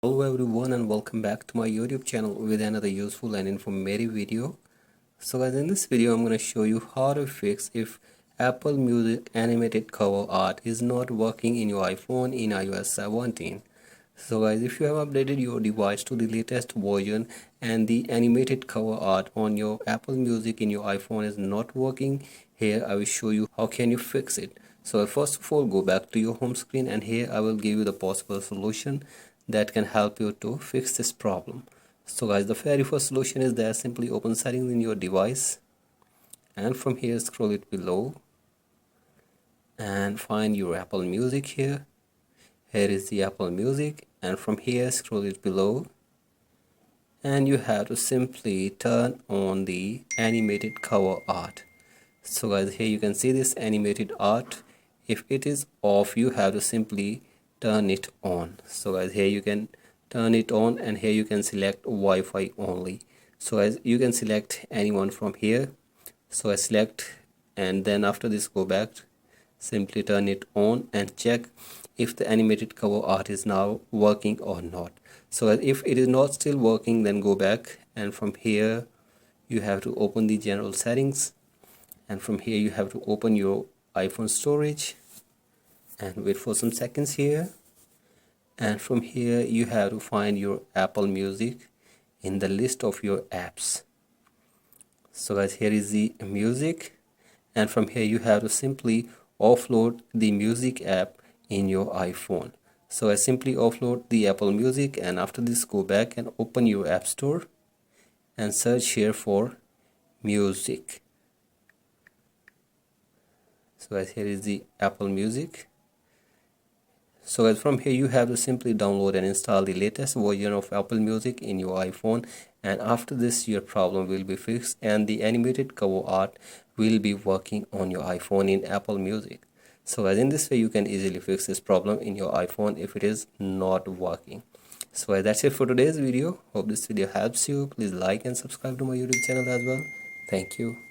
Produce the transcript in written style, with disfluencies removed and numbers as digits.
Hello everyone and welcome back to my YouTube channel with another useful and informative video. So guys, in this video I'm going to show you how to fix if Apple Music animated cover art is not working in your iPhone in iOS 17. So guys, if you have updated your device to the latest version and the animated cover art on your Apple Music in your iPhone is not working, here I will show you how can you fix it. So first of all, go back to your home screen and here I will give you the possible solution that can help you to fix this problem. So guys, the very first solution is that simply open settings in your device and from here scroll it below and find your Apple Music here. Here is the Apple Music and from here scroll it below and you have to simply turn on the animated cover art. So guys, here you can see this animated art. If it is off, you have to simply turn it on. So guys, here you can turn it on and here you can select Wi-Fi only. So as you can select anyone from here. So I select and then after this go back, simply turn it on and check if the animated cover art is now working or not. So if it is not still working, then go back and from here you have to open the general settings and from here you have to open your iPhone storage and wait for some seconds here, and from here you have to find your Apple Music in the list of your apps. So guys, here is the music and from here you have to simply offload the music app in your iPhone. So I simply offload the Apple Music and after this go back and open your App Store and search here for music. So guys, here is the Apple Music. So guys, from here you have to simply download and install the latest version of Apple Music in your iPhone, and after this your problem will be fixed and the animated cover art will be working on your iPhone in Apple Music. So guys, in this way you can easily fix this problem in your iPhone if it is not working. So guys, that's it for today's video. Hope this video helps you. Please like and subscribe to my YouTube channel as well. Thank you.